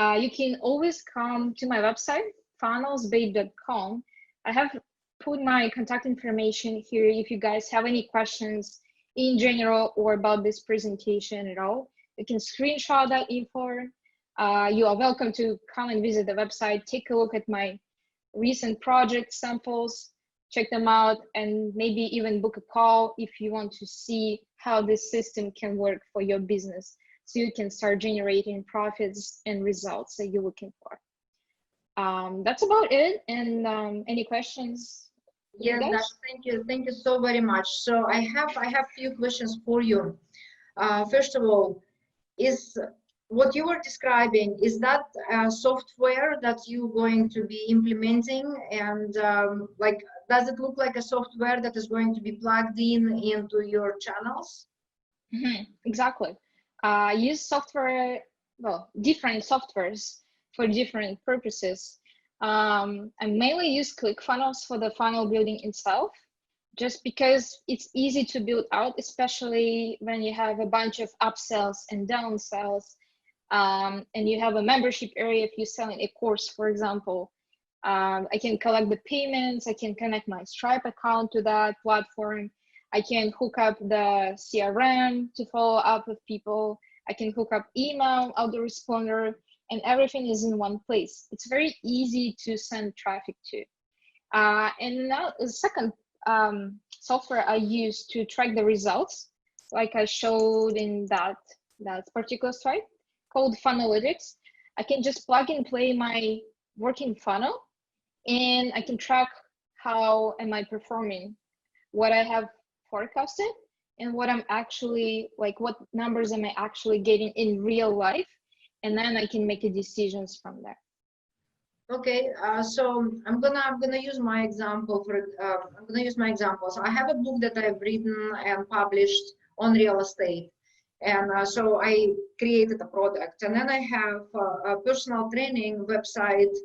You can always come to my website, funnelsbait.com. I have put my contact information here if you guys have any questions in general or about this presentation at all. You can screenshot that info. You are welcome to come and visit the website, take a look at my recent project samples, check them out, and maybe even book a call if you want to see how this system can work for your business, so you can start generating profits and results that you're looking for. That's about it. And any questions? Yes, thank you so very much. So I have few questions for you. First of all, is what you were describing, is that software that you're going to be implementing, and like, does it look like a software that is going to be plugged into your channels? Exactly. Use software, well, different softwares for different purposes. I mainly use ClickFunnels for the funnel building itself, just because it's easy to build out, especially when you have a bunch of upsells and downsells, and you have a membership area. If you're selling a course, for example, I can collect the payments, I can connect my Stripe account to that platform, I can hook up the CRM to follow up with people, I can hook up email, autoresponder, and everything is in one place. It's very easy to send traffic to. And now the second software I use to track the results, like I showed in that particular slide, called Funnelytics. I can just plug and play my working funnel, and I can track how am I performing, what I have forecasted, and what I'm actually, like, what numbers am I actually getting in real life, and then I can make decisions from there. Okay, so I'm gonna use my example for I'm gonna use my example. So I have a book that I've written and published on real estate, and so I created a product, and then I have a personal training website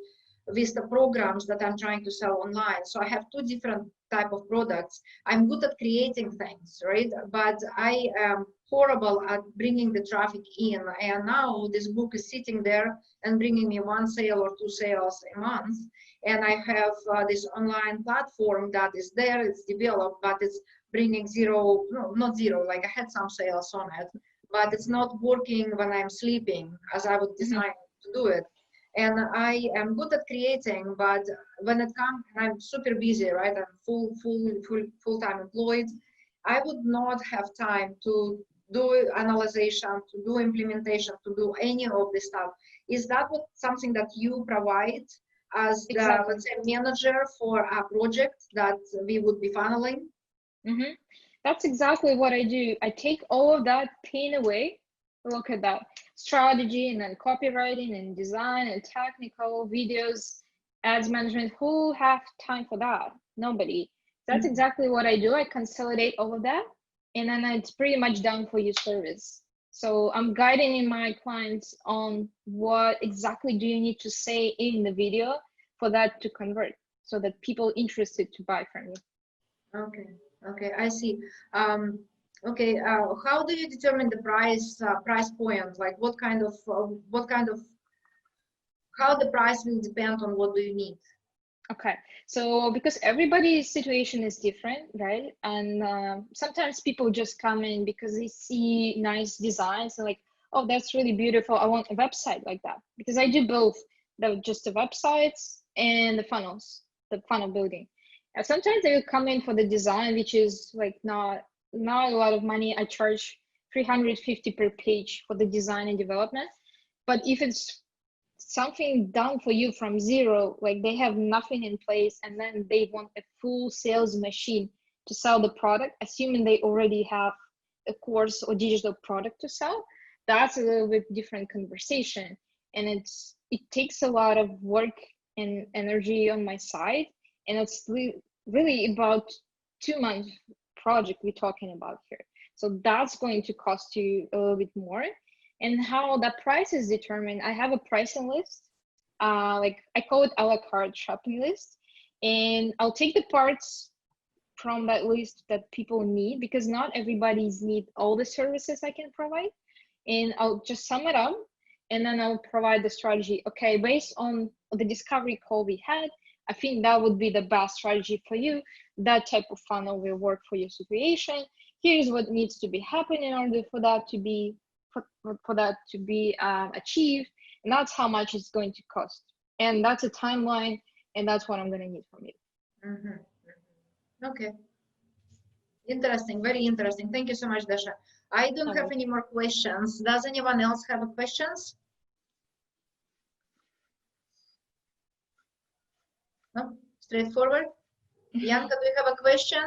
with the programs that I'm trying to sell online. So I have two different type of products. I'm good at creating things, right? But I am horrible at bringing the traffic in. And now this book is sitting there and bringing me one sale or two sales a month. And I have this online platform that is there, it's developed, but it's bringing zero, no, not zero, like I had some sales on it, but it's not working when I'm sleeping as I would design to do it. And I am good at creating, but when it comes, I'm super busy, right? I'm full-time employed. I would not have time to do analysis, to do implementation, to do any of this stuff. Is that something that you provide as the, let's say, manager for a project that we would be funneling? That's exactly what I do. I take all of that pain away. Look at that. Strategy and then copywriting and design and technical videos, ads management. Who have time for that? Nobody. That's exactly what I do. I consolidate all of that, and then it's pretty much done for your service. So I'm guiding my clients on what exactly do you need to say in the video for that to convert, so that people interested to buy from you. Okay, I see. Okay, how do you determine the price point? Like what kind of how the price will depend on what do you need? Okay, so because everybody's situation is different, right? And sometimes people just come in because they see nice designs and like, oh, that's really beautiful, I want a website like that. Because I do both, just the websites and the funnels, the funnel building. And sometimes they will come in for the design, which is like not a lot of money. I charge $350 per page for the design and development. But if it's something done for you from zero, like they have nothing in place and then they want a full sales machine to sell the product, assuming they already have a course or digital product to sell, that's a little bit different conversation. And it takes a lot of work and energy on my side, and it's really about 2-month project we're talking about here. So that's going to cost you a little bit more. And how that price is determined, I have a pricing list, like I call it a la carte shopping list, and I'll take the parts from that list that people need, because not everybody's need all the services I can provide, and I'll just sum it up and then I'll provide the strategy. Okay, based on the discovery call we had, I think that would be the best strategy for you. That type of funnel will work for your situation. Here's what needs to be happening in order for that to be achieved, and that's how much it's going to cost. And that's a timeline, and that's what I'm going to need from you. Okay. Interesting, very interesting. Thank you so much, Dasha. I don't have any more questions. Does anyone else have a questions? No? Straightforward? Bianca, do you have a question?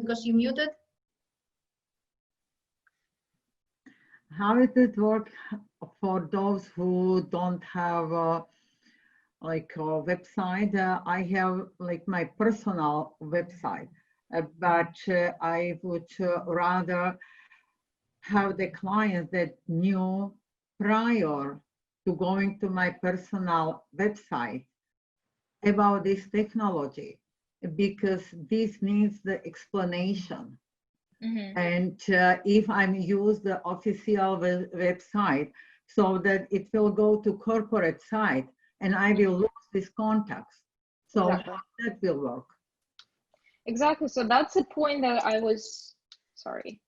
Because you muted. How does it work for those who don't have like a website? I have like my personal website, but I would rather have the client that knew prior to going to my personal website about this technology, because this needs the explanation. And if I'm use the official website, so that it will go to corporate site and I will lose this contacts. So that will work. Exactly. So that's the point that I was, sorry.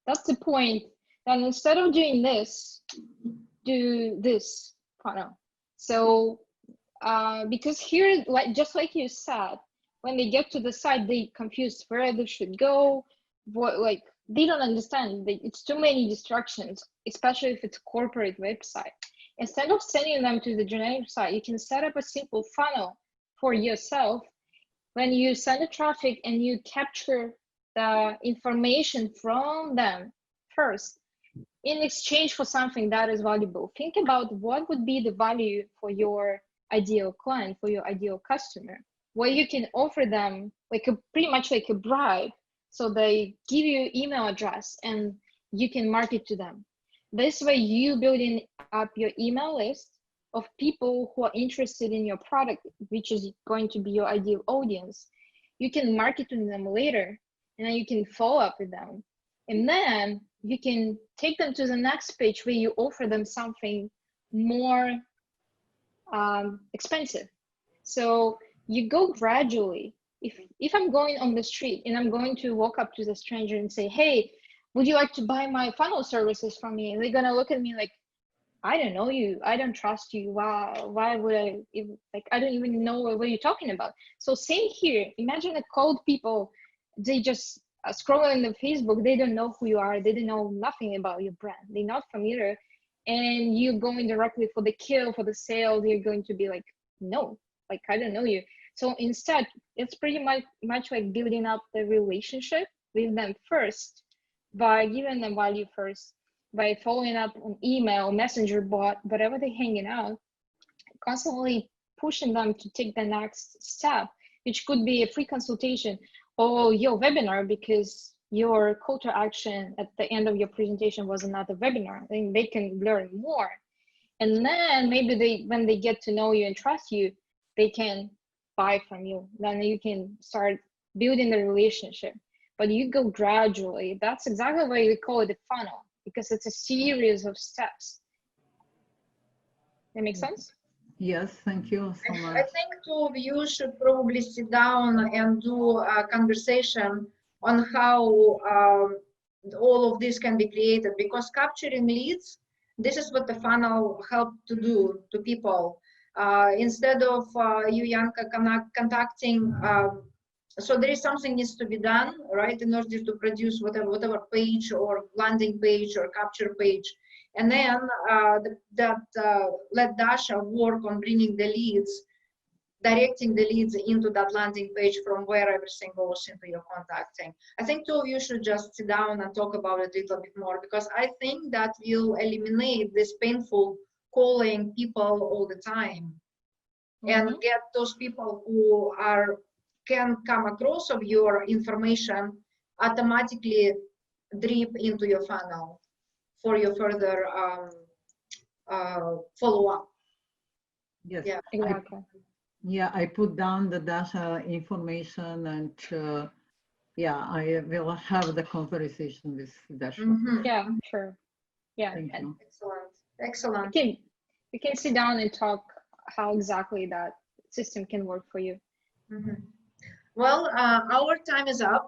That's the point that instead of doing this, do this funnel. So because here, like just like you said, when they get to the site, they confused where they should go, what, like they don't understand. It's too many distractions, especially if it's a corporate website. Instead of sending them to the generic site, you can set up a simple funnel for yourself. When you send the traffic and you capture the information from them first, in exchange for something that is valuable. Think about what would be the value for your ideal client, for your ideal customer, what you can offer them, like pretty much like a bribe. So they give you email address and you can market to them. This way you building up your email list of people who are interested in your product, which is going to be your ideal audience. You can market to them later, and then you can follow up with them. And then you can take them to the next page where you offer them something more expensive. So you go gradually. If I'm going on the street and I'm going to walk up to the stranger and say, hey, would you like to buy my funnel services from me? And they're gonna look at me like, I don't know you, I don't trust you. Why would I, I don't even know what you're talking about. So same here. Imagine the cold people, they just scrolling the Facebook, they don't know who you are, they don't know nothing about your brand, they're not familiar, and you going directly for the kill, for the sale, they're going to be like, no, like I don't know you. So instead, it's pretty much like building up the relationship with them first by giving them value first, by following up on email, messenger bot, whatever they're hanging out, constantly pushing them to take the next step, which could be a free consultation or your webinar, because your call to action at the end of your presentation was another webinar. Then they can learn more. And then maybe when they get to know you and trust you, they can buy from you. Then you can start building the relationship. But you go gradually. That's exactly why we call it a funnel, because it's a series of steps. That makes sense? Yes, thank you so much. I think two of you should probably sit down and do a conversation on how all of this can be created, because capturing leads, this is what the funnel helped to do to people. Instead of you, Yanka, contacting, so there is something needs to be done, right, in order to produce whatever page or landing page or capture page. And then let Dasha work on bringing the leads, directing the leads into that landing page from where everything goes into your contacting. I think two of you should just sit down and talk about it a little bit more, because I think that will eliminate this painful calling people all the time, and get those people who can come across of your information automatically drip into your funnel for your further follow-up. Yes, yeah, exactly. I put down the Dasha information, and I will have the conversation with Dasha. Yeah, sure. Yeah, Thank and you. Excellent. Excellent. we can sit down and talk how exactly that system can work for you. Mhm. Well, our time is up.